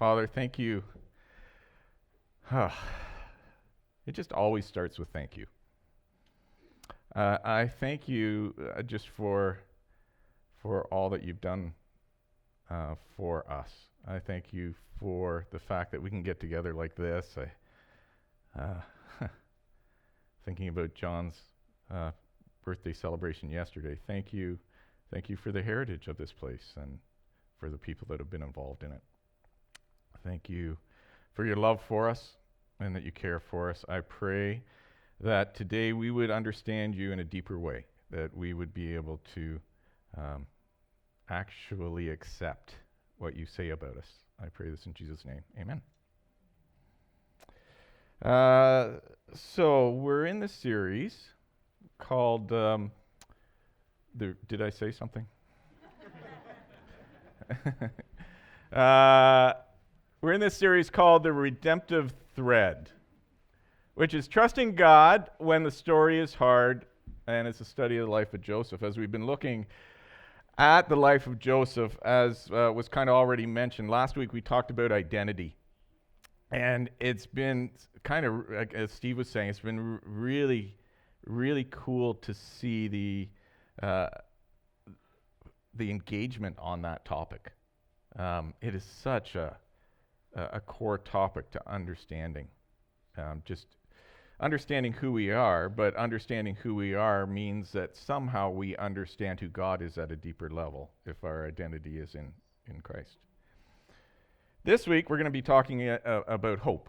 Father, thank you. It just always starts with thank you. I thank you just for all that you've done for us. I thank you for the fact that we can get together like this. Thinking about John's birthday celebration yesterday. Thank you for the heritage of this place and for the people that have been involved in it. Thank you for your love for us and that you care for us. I pray that today we would understand you in a deeper way, that we would be able to actually accept what you say about us. I pray this in Jesus' name. Amen. So we're in this series called, did I say something? We're in this series called The Redemptive Thread, which is trusting God when the story is hard, and it's a study of the life of Joseph. As we've been looking at the life of Joseph, as was kind of already mentioned, last week we talked about identity. And it's been kind of, as Steve was saying, it's been really, really cool to see the engagement on that topic. It is such a core topic to understanding. Just understanding who we are, but understanding who we are means that somehow we understand who God is at a deeper level if our identity is in Christ. This week, we're going to be talking about hope.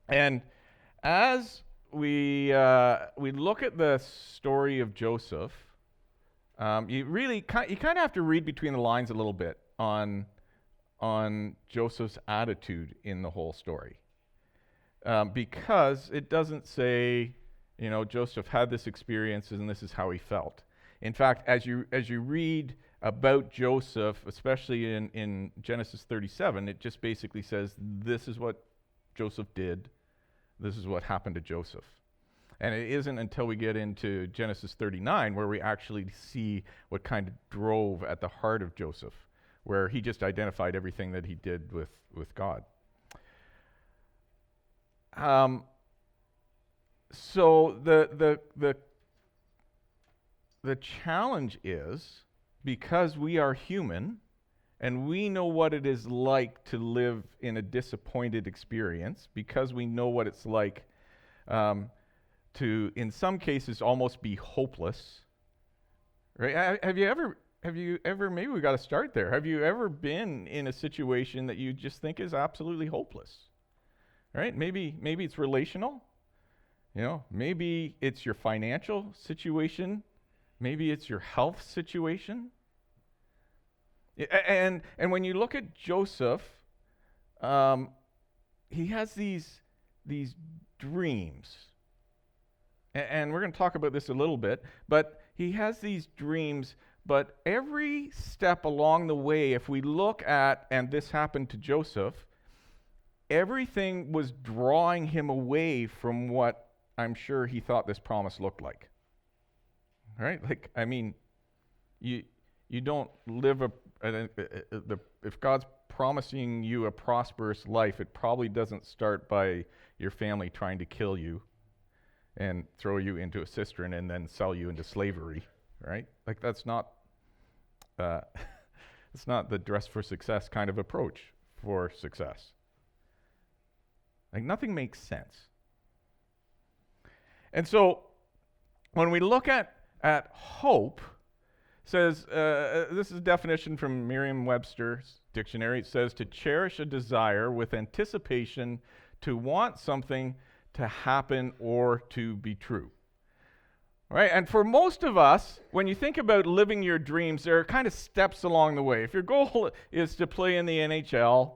And as we look at the story of Joseph, you kind of have to read between the lines a little bit on Joseph's attitude in the whole story. Because it doesn't say, Joseph had this experience and this is how he felt. In fact, as you read about Joseph, especially in Genesis 37, it just basically says, this is what Joseph did, this is what happened to Joseph. And it isn't until we get into Genesis 39 where we actually see what kind of drove at the heart of Joseph, where he just identified everything that he did with God. So the challenge is, because we are human and we know what it is like to live in a disappointed experience, because we know what it's like to, in some cases, almost be hopeless. Right? Have you ever, maybe we got to start there. Have you ever been in a situation that you just think is absolutely hopeless? Right? Maybe it's relational. Maybe it's your financial situation. Maybe it's your health situation. And when you look at Joseph, he has these dreams. And we're going to talk about this a little bit, but he has these dreams, but every step along the way, if we look at, and this happened to Joseph, everything was drawing him away from what I'm sure he thought this promise looked like. Right? You don't live if God's promising you a prosperous life, it probably doesn't start by your family trying to kill you and throw you into a cistern and then sell you into slavery, right? That's not it's not the dress for success kind of approach for success. Nothing makes sense. And so when we look at hope, says, this is a definition from Merriam-Webster's dictionary. It says to cherish a desire with anticipation, to want something to happen or to be true. Right? And for most of us, when you think about living your dreams, there are kind of steps along the way. If your goal is to play in the NHL,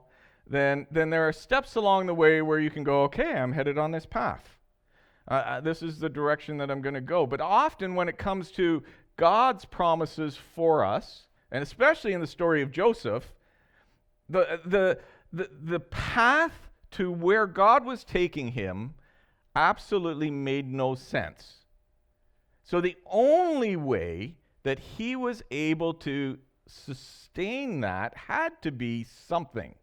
then there are steps along the way where you can go, okay, I'm headed on this path. This is the direction that I'm going to go. But often when it comes to God's promises for us, and especially in the story of Joseph, the path to where God was taking him absolutely made no sense. So the only way that he was able to sustain that had to be something.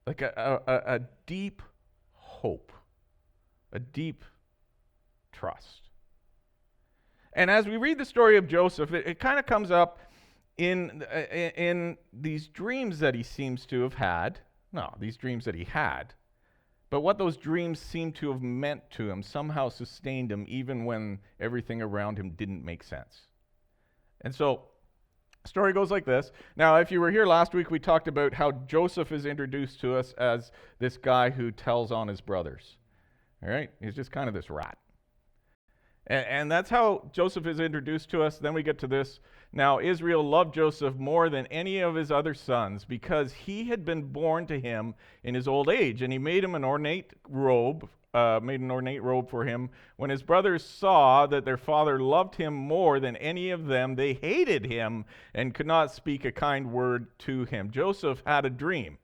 like a deep hope, a deep trust. And as we read the story of Joseph, it kind of comes up in these dreams that he seems to have had. No, these dreams that he had. But what those dreams seem to have meant to him somehow sustained him even when everything around him didn't make sense. And so, the story goes like this. Now, if you were here last week, we talked about how Joseph is introduced to us as this guy who tells on his brothers. All right? He's just kind of this rat. And that's how Joseph is introduced to us. Then we get to this. Now, Israel loved Joseph more than any of his other sons because he had been born to him in his old age, and he made him an ornate robe, for him. When his brothers saw that their father loved him more than any of them, they hated him and could not speak a kind word to him. Joseph had a dream,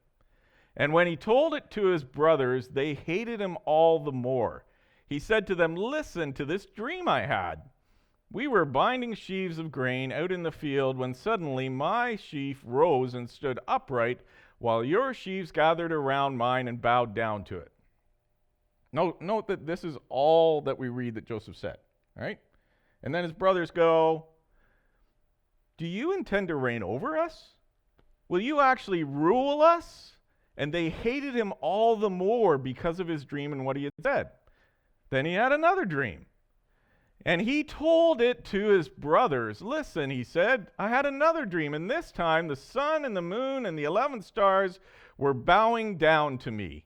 and when he told it to his brothers, they hated him all the more. He said to them, "Listen to this dream I had. We were binding sheaves of grain out in the field when suddenly my sheaf rose and stood upright, while your sheaves gathered around mine and bowed down to it." Note that this is all that we read that Joseph said, right? And then his brothers go, "Do you intend to reign over us? Will you actually rule us?" And they hated him all the more because of his dream and what he had said. Then he had another dream, and he told it to his brothers. "Listen," he said, "I had another dream, and this time the sun and the moon and the 11 stars were bowing down to me."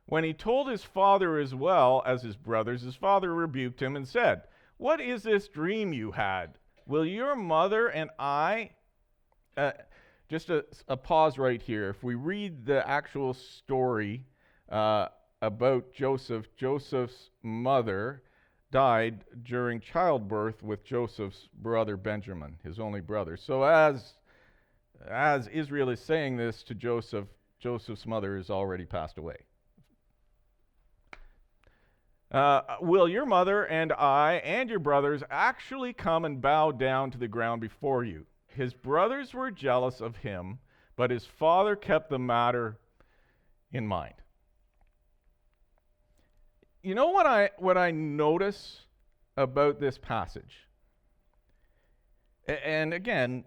When he told his father as well as his brothers, his father rebuked him and said, "What is this dream you had? Will your mother and I..." Just a pause right here. If we read the actual story about Joseph, Joseph's mother died during childbirth with Joseph's brother Benjamin, his only brother. So as Israel is saying this to Joseph, Joseph's mother has already passed away. "Will your mother and I and your brothers actually come and bow down to the ground before you?" His brothers were jealous of him, but his father kept the matter in mind. You know what I notice about this passage? And again,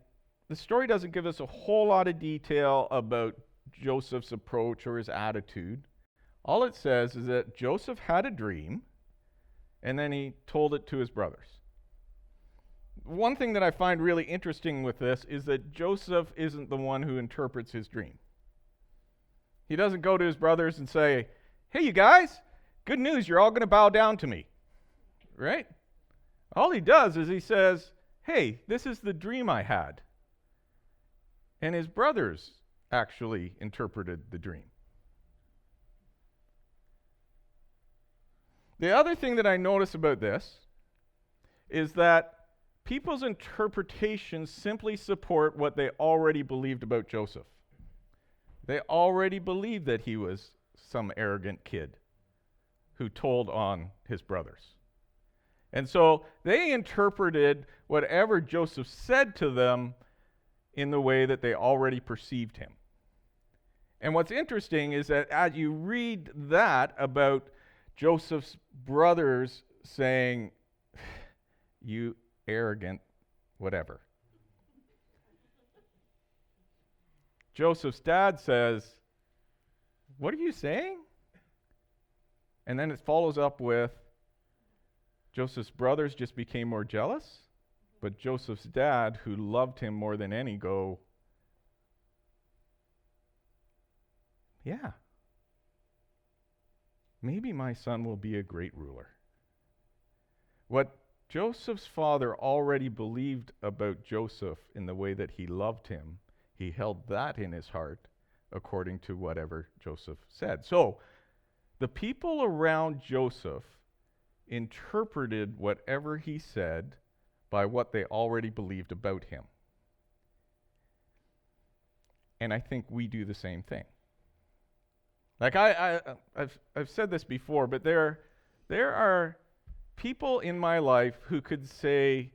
the story doesn't give us a whole lot of detail about Joseph's approach or his attitude. All it says is that Joseph had a dream, and then he told it to his brothers. One thing that I find really interesting with this is that Joseph isn't the one who interprets his dream. He doesn't go to his brothers and say, "Hey, you guys, good news, you're all going to bow down to me," right? All he does is he says, "Hey, this is the dream I had." And his brothers actually interpreted the dream. The other thing that I notice about this is that people's interpretations simply support what they already believed about Joseph. They already believed that he was some arrogant kid who told on his brothers. And so they interpreted whatever Joseph said to them in the way that they already perceived him. And what's interesting is that as you read that about Joseph's brothers saying, "You arrogant whatever," Joseph's dad says, "What are you saying?" And then it follows up with, Joseph's brothers just became more jealous, but Joseph's dad, who loved him more than any, go, "Yeah, maybe my son will be a great ruler." What Joseph's father already believed about Joseph in the way that he loved him, he held that in his heart according to whatever Joseph said. So, the people around Joseph interpreted whatever he said by what they already believed about him. And I think we do the same thing. Like I've said this before, but there are people in my life who could say,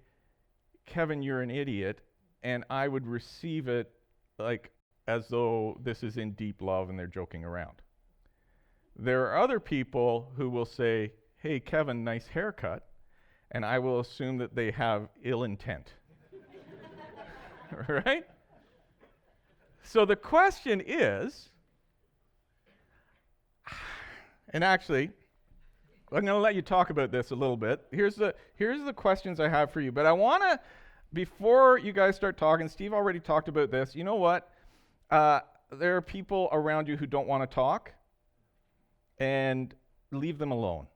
"Kevin, you're an idiot," and I would receive it like as though this is in deep love and they're joking around. There are other people who will say, "Hey, Kevin, nice haircut," and I will assume that they have ill intent. Right? So the question is, and actually, I'm going to let you talk about this a little bit. Here's the questions I have for you. But I want to, before you guys start talking, Steve already talked about this. You know what? There are people around you who don't want to talk, and leave them alone.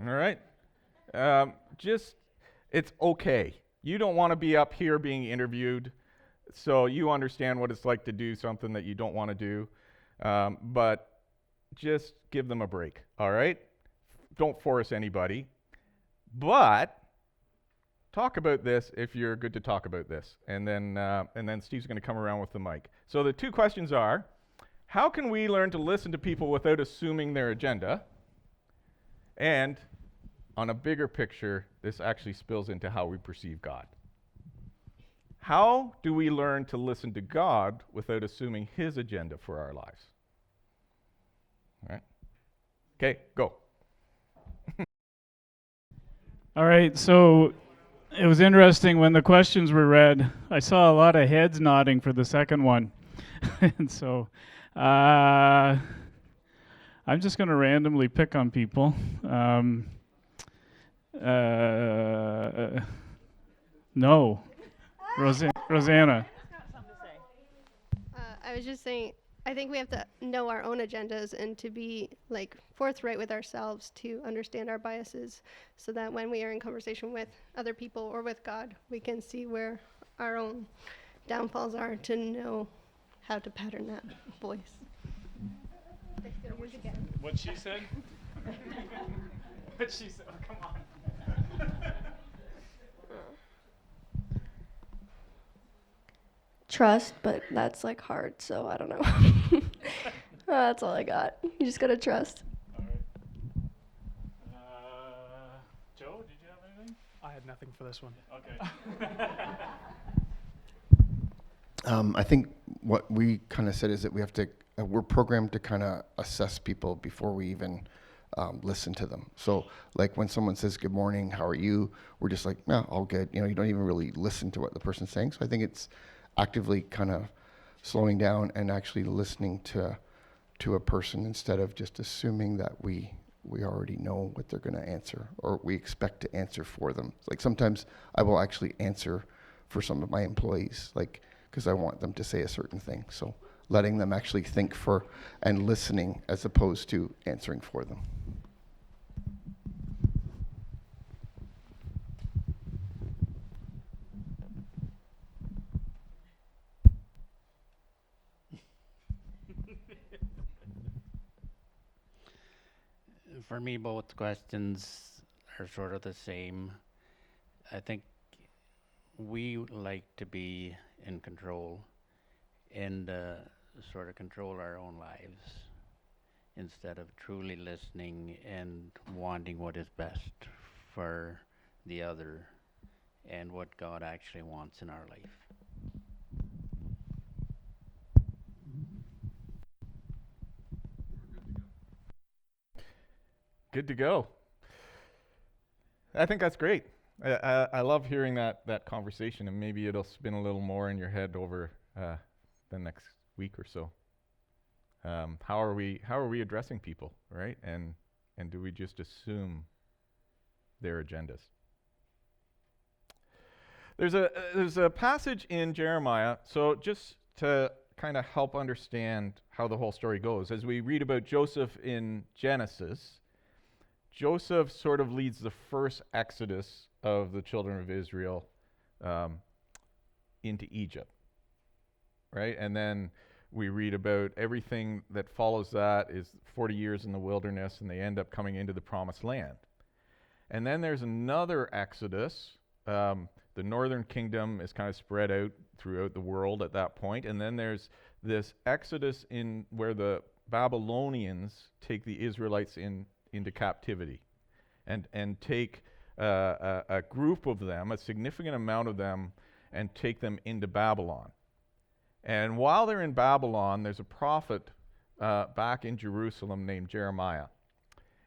All right? It's okay. You don't want to be up here being interviewed, so you understand what it's like to do something that you don't want to do. But just give them a break, all right? Don't force anybody. But talk about this if you're good to talk about this. And then Steve's going to come around with the mic. So the two questions are, how can we learn to listen to people without assuming their agenda? And on a bigger picture, this actually spills into how we perceive God. How do we learn to listen to God without assuming his agenda for our lives? All right? Okay, go. All right, so it was interesting when the questions were read. I saw a lot of heads nodding for the second one. And so I'm just going to randomly pick on people. No. Rosanna. I was just saying, I think we have to know our own agendas and to be forthright with ourselves to understand our biases so that when we are in conversation with other people or with God, we can see where our own downfalls are to know how to pattern that voice. What she said? What she said? Oh, come on. Trust, but that's hard, so I don't know. That's all I got. You just gotta trust. All right. Joe, did you have anything? I had nothing for this one. Okay. I think what we kind of said is that we have to, we're programmed to kind of assess people before we even listen to them. So when someone says, "Good morning, how are you?" We're just like, "No, all good." You don't even really listen to what the person's saying. So I think it's actively kind of slowing down and actually listening to a person instead of just assuming that we already know what they're going to answer or we expect to answer for them. Sometimes I will actually answer for some of my employees, because I want them to say a certain thing. So letting them actually think for and listening as opposed to answering for them. For me, both questions are sort of the same. I think we like to be in control and sort of control our own lives instead of truly listening and wanting what is best for the other and what God actually wants in our life. Good to go. I think that's great. I love hearing that conversation, and maybe it'll spin a little more in your head over the next week or so. How are we addressing people, right? And do we just assume their agendas? There's a passage in Jeremiah, so just to kind of help understand how the whole story goes, as we read about Joseph in Genesis, Joseph sort of leads the first exodus of the children of Israel into Egypt, right? And then we read about everything that follows that is 40 years in the wilderness, and they end up coming into the promised land. And then there's another exodus. The northern kingdom is kind of spread out throughout the world at that point. And then there's this exodus in where the Babylonians take the Israelites into captivity and take a group of them, a significant amount of them, and take them into Babylon. And while they're in Babylon, there's a prophet back in Jerusalem named Jeremiah.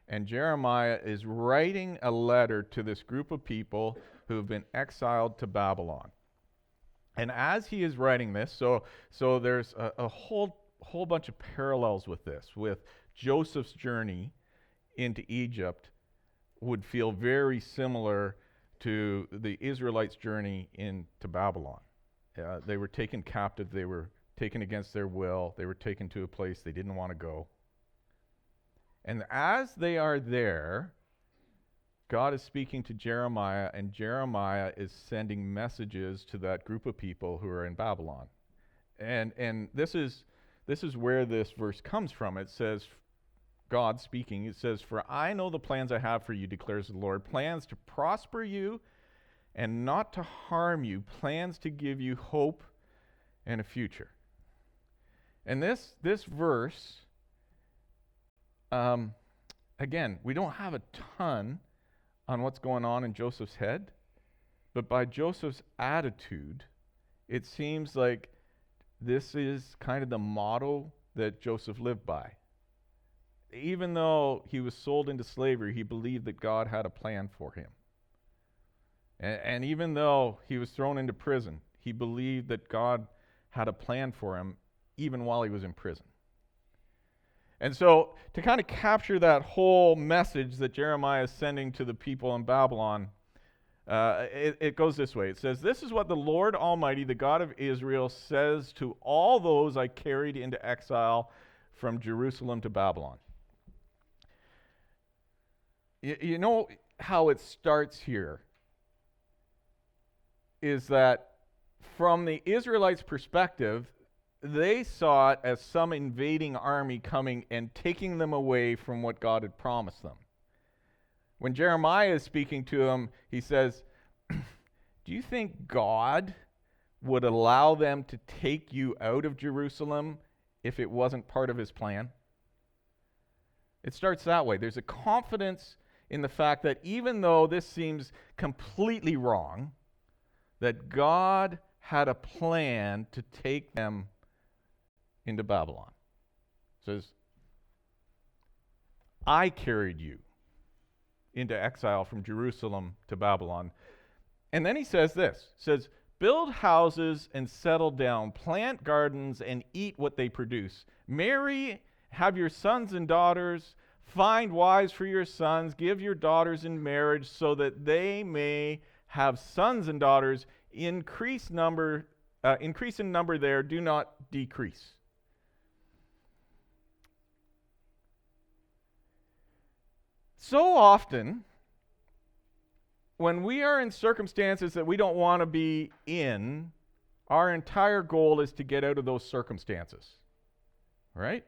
And Jeremiah is writing a letter to this group of people who have been exiled to Babylon. And as he is writing this, so there's a whole bunch of parallels with this, with Joseph's journey into Egypt would feel very similar to the Israelites' journey into Babylon. They were taken captive, they were taken against their will, they were taken to a place they didn't want to go. And as they are there, God is speaking to Jeremiah, and Jeremiah is sending messages to that group of people who are in Babylon. And this is where this verse comes from. It says, God speaking, it says, "For I know the plans I have for you, declares the Lord, plans to prosper you and not to harm you, plans to give you hope and a future." And this verse, again, we don't have a ton on what's going on in Joseph's head, but by Joseph's attitude, it seems like this is kind of the motto that Joseph lived by. Even though he was sold into slavery, he believed that God had a plan for him. And even though he was thrown into prison, he believed that God had a plan for him even while he was in prison. And so, to kind of capture that whole message that Jeremiah is sending to the people in Babylon, it goes this way. It says, "This is what the Lord Almighty, the God of Israel, says to all those I carried into exile from Jerusalem to Babylon." You know how it starts here is that from the Israelites' perspective, they saw it as some invading army coming and taking them away from what God had promised them. When Jeremiah is speaking to them, he says, "Do you think God would allow them to take you out of Jerusalem if it wasn't part of his plan?" It starts that way. There's a confidence in the fact that even though this seems completely wrong, that God had a plan to take them into Babylon. It says, "I carried you into exile from Jerusalem to Babylon." And then he says this, says, "Build houses and settle down, plant gardens and eat what they produce. Marry, have your sons and daughters, find wives for your sons, give your daughters in marriage so that they may have sons and daughters, increase in number there, do not decrease." So often, when we are in circumstances that we don't want to be in, our entire goal is to get out of those circumstances. Right?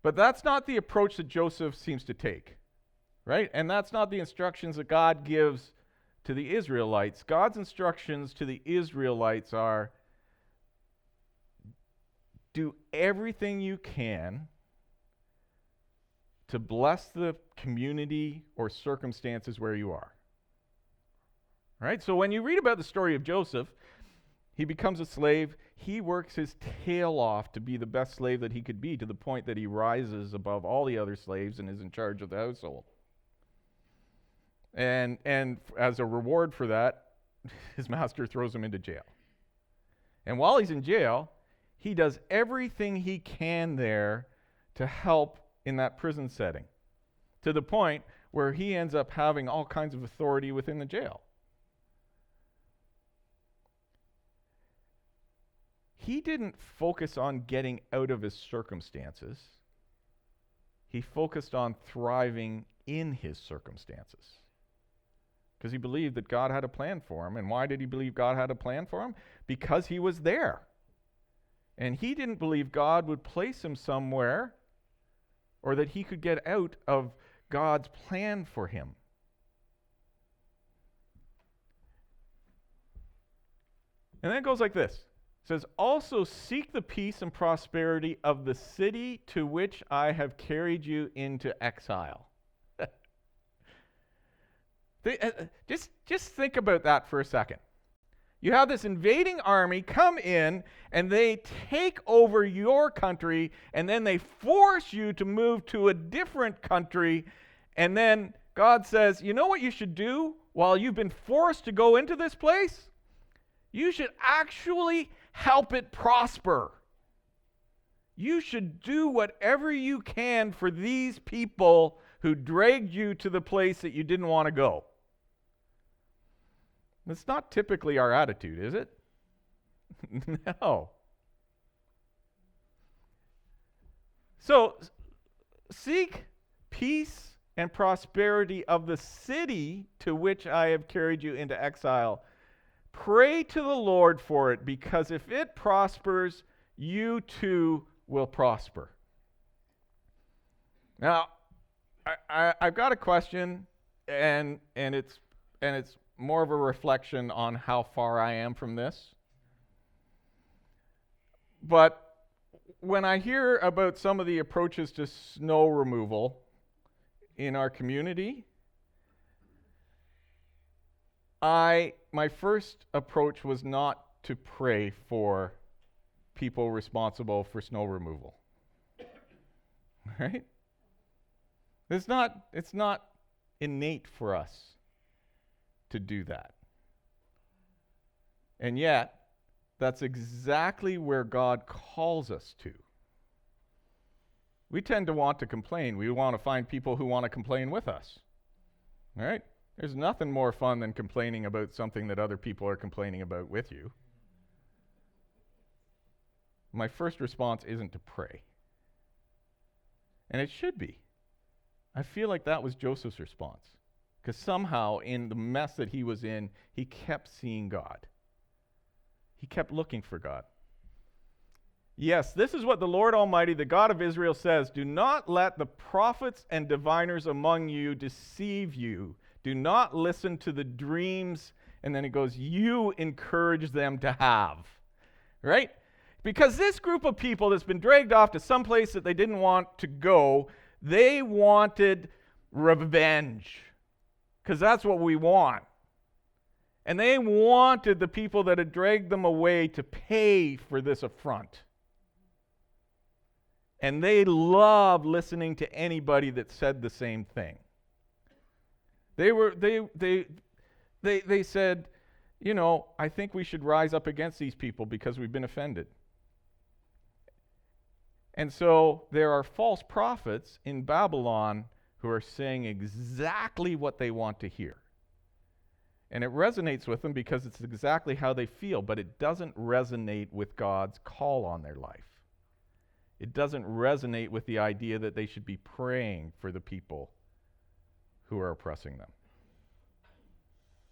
But that's not the approach that Joseph seems to take. Right? And that's not the instructions that God gives to the Israelites. God's instructions to the Israelites are, do everything you can to bless the community or circumstances where you are. Right? So when you read about the story of Joseph, he becomes a slave. He works his tail off to be the best slave that he could be, to the point that he rises above all the other slaves and is in charge of the household. And as a reward for that, his master throws him into jail. And while he's in jail, he does everything he can there to help in that prison setting, to the point where he ends up having all kinds of authority within the jail. He didn't focus on getting out of his circumstances. He focused on thriving in his circumstances, because he believed that God had a plan for him. And why did he believe God had a plan for him? Because he was there. And he didn't believe God would place him somewhere, or that he could get out of God's plan for him. And then it goes like this. It says, "Also seek the peace and prosperity of the city to which I have carried you into exile." Just think about that for a second. You have this invading army come in, and they take over your country, and then they force you to move to a different country, and then God says, you know what you should do while you've been forced to go into this place? You should actually help it prosper. You should do whatever you can for these people who dragged you to the place that you didn't want to go. That's not typically our attitude, is it? No. So, seek peace and prosperity of the city to which I have carried you into exile. Pray to the Lord for it, because if it prospers, you too will prosper. Now, I've got a question, and it's more of a reflection on how far I am from this. But when I hear about some of the approaches to snow removal in our community, my first approach was not to pray for people responsible for snow removal. Right? It's not innate for us to do that. And yet, that's exactly where God calls us to. We tend to want to complain. We want to find people who want to complain with us. All right? There's nothing more fun than complaining about something that other people are complaining about with you. My first response isn't to pray. And it should be. I feel like that was Joseph's response. Because somehow, in the mess that he was in, he kept seeing God. He kept looking for God. Yes, this is what the Lord Almighty, the God of Israel, says. Do not let the prophets and diviners among you deceive you. Do not listen to the dreams, and then it goes, you encourage them to have. Right? Because this group of people that's been dragged off to some place that they didn't want to go, they wanted revenge. Because that's what we want. And they wanted the people that had dragged them away to pay for this affront. And they loved listening to anybody that said the same thing. They said, you know, I think we should rise up against these people because we've been offended. And so there are false prophets in Babylon who are saying exactly what they want to hear. And it resonates with them because it's exactly how they feel, but it doesn't resonate with God's call on their life. It doesn't resonate with the idea that they should be praying for the people who are oppressing them.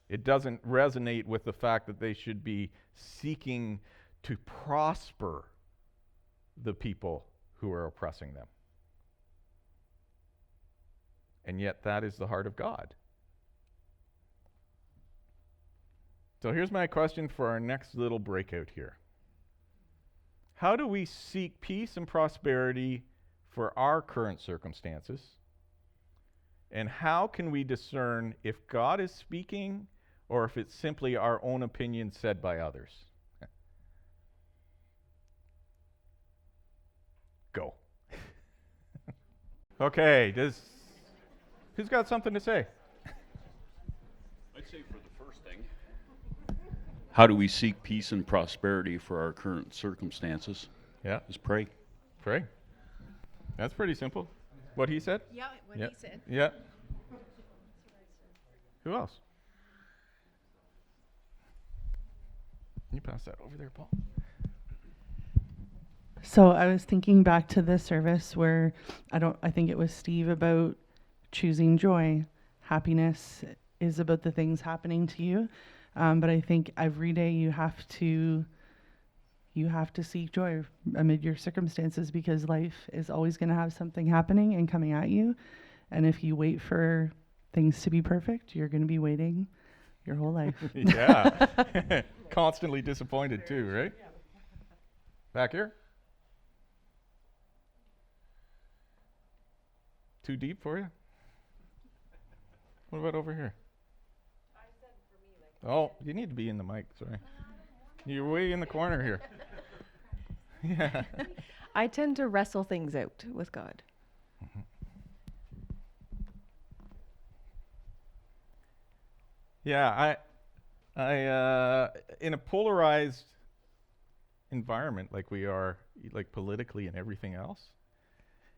It doesn't resonate with the fact that they should be seeking to prosper the people who are oppressing them. And yet that is the heart of God. So here's my question for our next little breakout here. How do we seek peace and prosperity for our current circumstances? And how can we discern if God is speaking or if it's simply our own opinion said by others? Go. Okay, who's got something to say? I'd say for the first thing, how do we seek peace and prosperity for our current circumstances? Yeah, Just pray. pray. That's pretty simple. What he said? Yeah, what Yeah. he said. Yeah. Who else? Can you pass that over there, Paul? So I was thinking back to the service where I think it was Steve about choosing joy. Happiness is about the things happening to you. But I think every day you have to seek joy amid your circumstances, because life is always going to have something happening and coming at you. And if you wait for things to be perfect, you're going to be waiting your whole life. Yeah. Constantly disappointed too, right? Back here? Too deep for you? What about over here? Oh, you need to be in the mic, sorry. You're way in the corner here. Yeah. I tend to wrestle things out with God. Yeah, in a polarized environment like we are, like politically and everything else,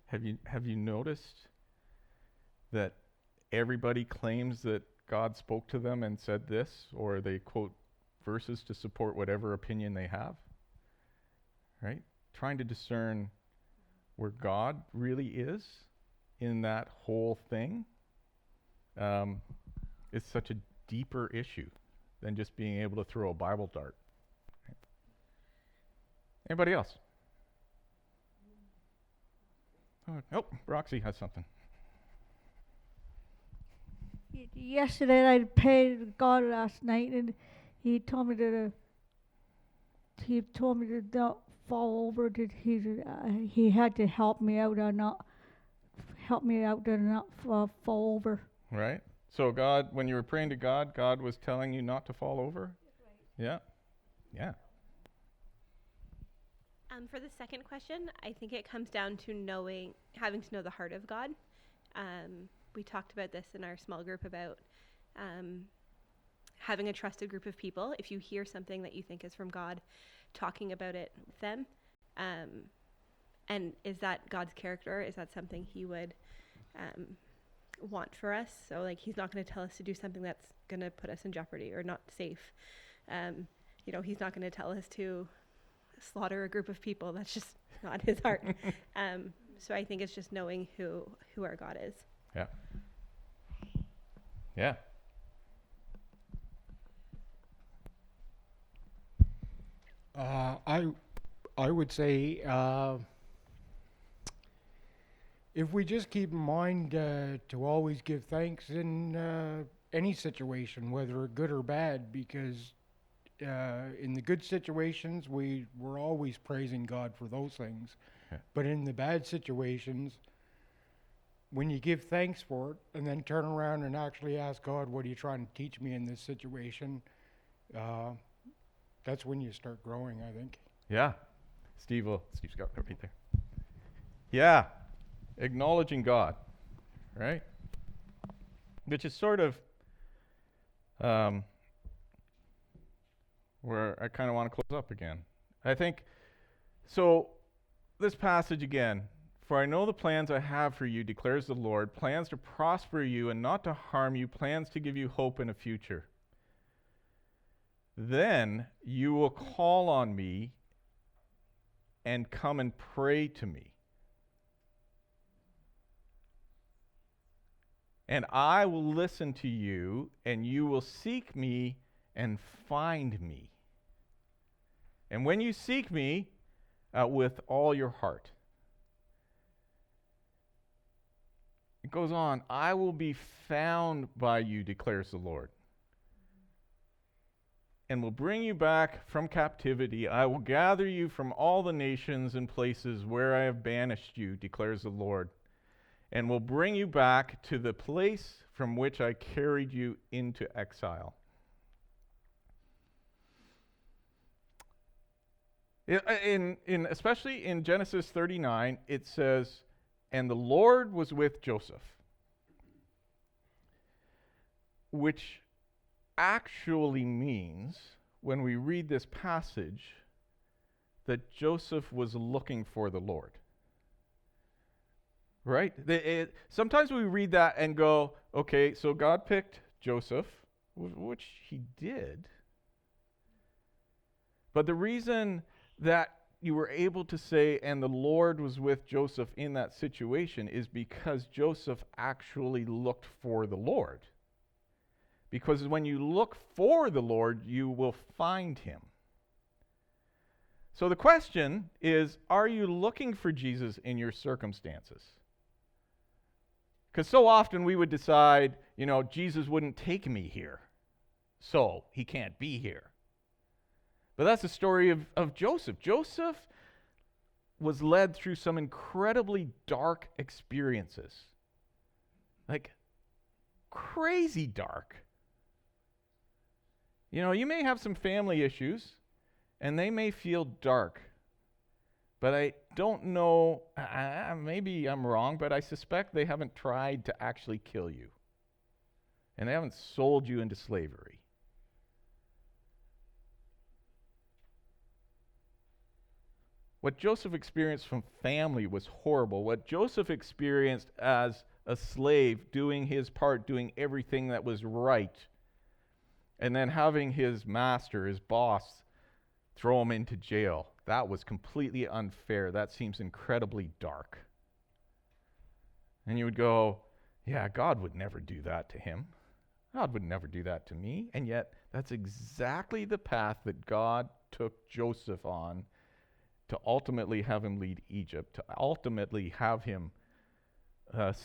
have you noticed that everybody claims that God spoke to them and said this, or they quote verses to support whatever opinion they have? Right? Trying to discern where God really is in that whole thing is such a deeper issue than just being able to throw a Bible dart. Right? Anybody else? Oh, Roxy has something. Yesterday I prayed God last night, and he told me to not fall over. That he had to help me out and not fall over. Right? So God, when you were praying to God, God was telling you not to fall over? Yeah. Yeah. For the second question, I think it comes down to having to know the heart of God. We talked about this in our small group about having a trusted group of people. If you hear something that you think is from God, talking about it with them. And is that God's character? Is that something he would want for us? So like, he's not going to tell us to do something that's going to put us in jeopardy or not safe. He's not going to tell us to slaughter a group of people. That's just not his heart. So I think it's just knowing who our God is. Yeah. Yeah. I would say if we just keep in mind to always give thanks in any situation, whether good or bad, because in the good situations we're always praising God for those things. Yeah. But in the bad situations, when you give thanks for it and then turn around and actually ask God, what are you trying to teach me in this situation? That's when you start growing, I think. Yeah. Steve's got it right there. Yeah. Acknowledging God, right? Which is sort of where I kind of want to close up again. I think, so this passage again, for I know the plans I have for you, declares the Lord, plans to prosper you and not to harm you, plans to give you hope in a future. Then you will call on me and come and pray to me. And I will listen to you, and you will seek me and find me. And when you seek me with all your heart. It goes on, I will be found by you, declares the Lord, and will bring you back from captivity. I will gather you from all the nations and places where I have banished you, declares the Lord, and will bring you back to the place from which I carried you into exile. Especially in Genesis 39, it says, and the Lord was with Joseph, which actually means, when we read this passage, that Joseph was looking for the Lord. Right? Sometimes we read that and go, okay, so God picked Joseph, which he did. But the reason that you were able to say, and the Lord was with Joseph in that situation, is because Joseph actually looked for the Lord. Because when you look for the Lord, you will find him. So the question is, are you looking for Jesus in your circumstances? Because so often we would decide, Jesus wouldn't take me here, so he can't be here. But that's the story of Joseph. Joseph was led through some incredibly dark experiences. Like, crazy dark. You know, you may have some family issues, and they may feel dark. But I don't know, maybe I'm wrong, but I suspect they haven't tried to actually kill you. And they haven't sold you into slavery. What Joseph experienced from family was horrible. What Joseph experienced as a slave, doing his part, doing everything that was right, and then having his master, his boss, throw him into jail. That was completely unfair. That seems incredibly dark. And you would go, yeah, God would never do that to him. God would never do that to me. And yet, that's exactly the path that God took Joseph on to ultimately have him lead Egypt, to ultimately have him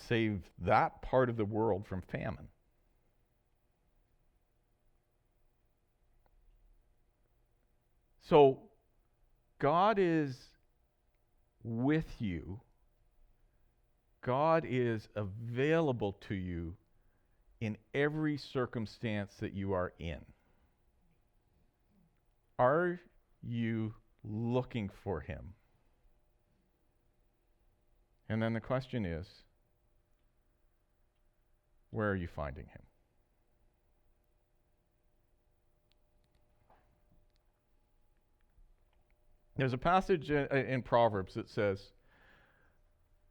save that part of the world from famine. So, God is with you. God is available to you in every circumstance that you are in. Are you looking for him? And then the question is, where are you finding him? There's a passage in Proverbs that says,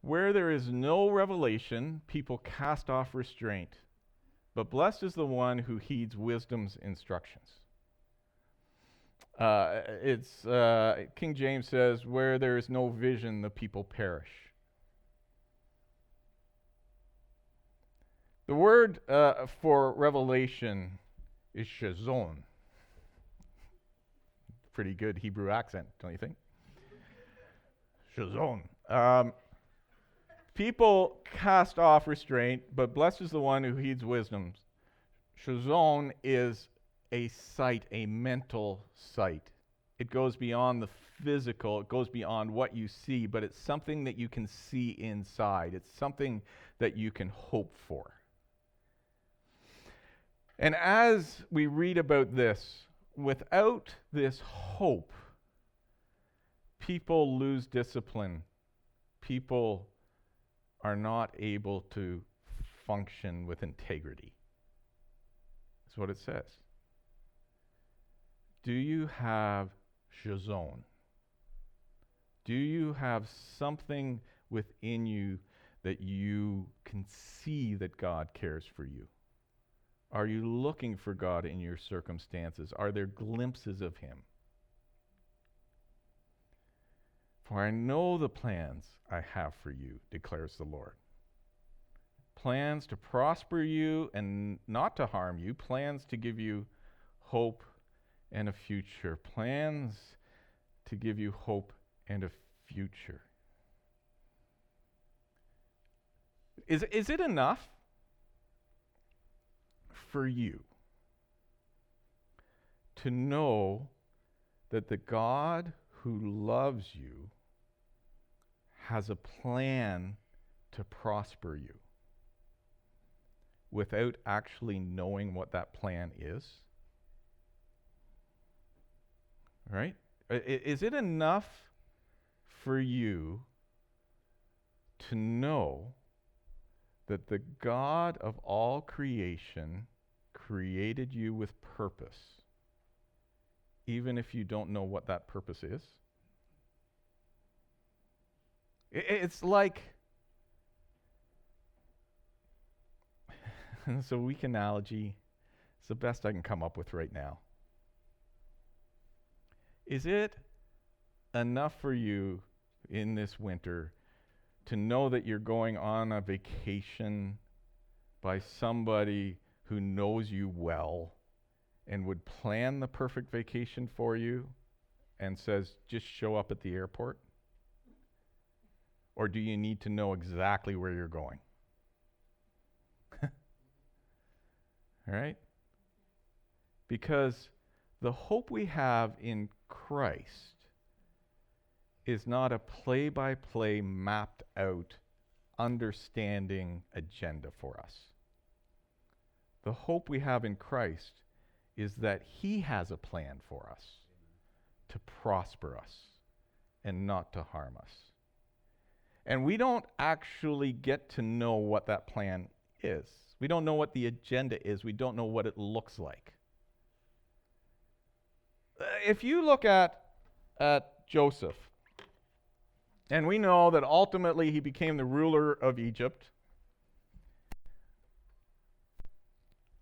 where there is no revelation, people cast off restraint, but blessed is the one who heeds wisdom's instructions. King James says, where there is no vision, the people perish. The word for revelation is shazon. Pretty good Hebrew accent, don't you think? Shazon. People cast off restraint, but blessed is the one who heeds wisdom. Shazon is a sight, a mental sight. It goes beyond the physical, it goes beyond what you see, but it's something that you can see inside. It's something that you can hope for. And as we read about this, without this hope, people lose discipline. People are not able to function with integrity. That's what it says. Do you have shazon? Do you have something within you that you can see that God cares for you? Are you looking for God in your circumstances? Are there glimpses of him? For I know the plans I have for you, declares the Lord. Plans to prosper you and not to harm you. Plans to give you hope and a future. Plans to give you hope and a future. Is it enough for you to know that the God who loves you has a plan to prosper you without actually knowing what that plan is? Right? Is it enough for you to know that the God of all creation created you with purpose, even if you don't know what that purpose is? It's like, it's a weak analogy. It's the best I can come up with right now. Is it enough for you in this winter to know that you're going on a vacation by somebody who knows you well and would plan the perfect vacation for you and says, just show up at the airport? Or do you need to know exactly where you're going? All right? Because the hope we have in Christ is not a play-by-play, mapped out, understanding agenda for us. The hope we have in Christ is that he has a plan for us to prosper us and not to harm us. And we don't actually get to know what that plan is. We don't know what the agenda is. We don't know what it looks like. If you look at Joseph, and we know that ultimately he became the ruler of Egypt,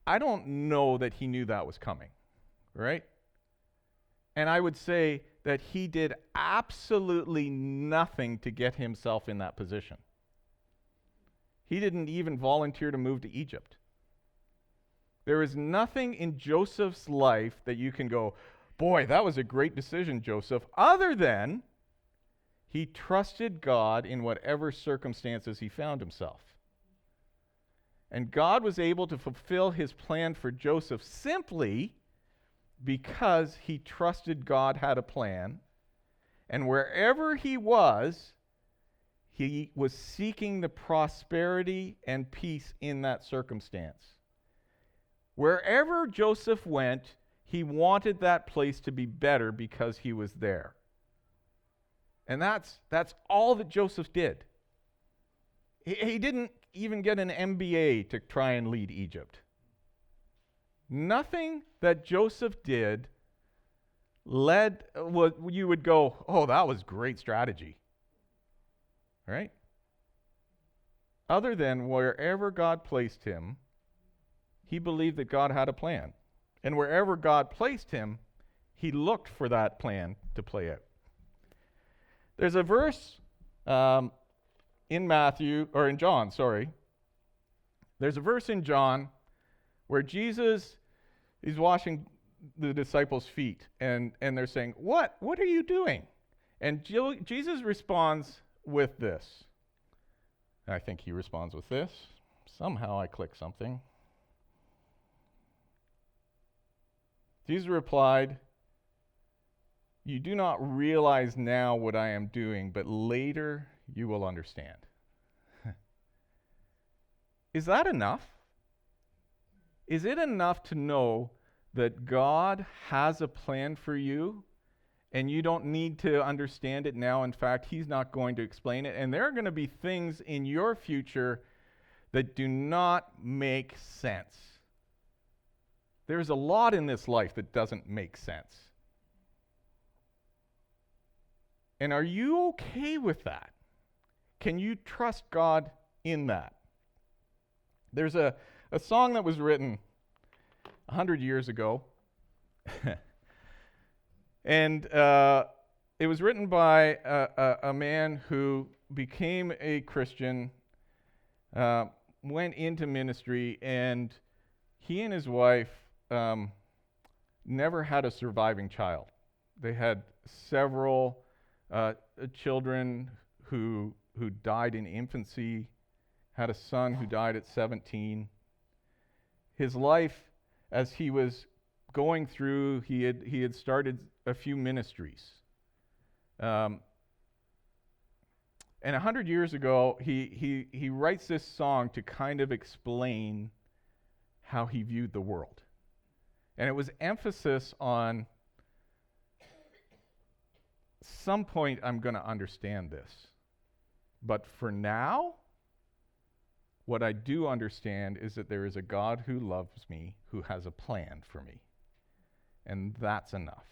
I don't know that he knew that was coming, right? And I would say that he did absolutely nothing to get himself in that position. He didn't even volunteer to move to Egypt. There is nothing in Joseph's life that you can go, boy, that was a great decision, Joseph, other than he trusted God in whatever circumstances he found himself. And God was able to fulfill his plan for Joseph simply because he trusted God had a plan. And wherever he was seeking the prosperity and peace in that circumstance. Wherever Joseph went, he wanted that place to be better because he was there. And that's all that Joseph did. He didn't even get an MBA to try and lead Egypt. Nothing that Joseph did led what you would go, oh, that was great strategy. Right? Other than wherever God placed him, he believed that God had a plan. And wherever God placed him, he looked for that plan to play out. There's a verse in John. There's a verse in John where Jesus is washing the disciples' feet, and they're saying, What are you doing? And Jesus responds with this. I think he responds with this. Somehow I click something. Jesus replied, "You do not realize now what I am doing, but later you will understand." Is that enough? Is it enough to know that God has a plan for you and you don't need to understand it now? In fact, he's not going to explain it. And there are going to be things in your future that do not make sense. There's a lot in this life that doesn't make sense. And are you okay with that? Can you trust God in that? There's a song that was written 100 years ago. And it was written by a man who became a Christian, went into ministry, and he and his wife never had a surviving child. They had several children who died in infancy, had a son who died at 17. His life, as he was going through, he had started a few ministries. And 100 years ago, he writes this song to kind of explain how he viewed the world. And it was emphasis on, some point I'm going to understand this. But for now, what I do understand is that there is a God who loves me, who has a plan for me. And that's enough.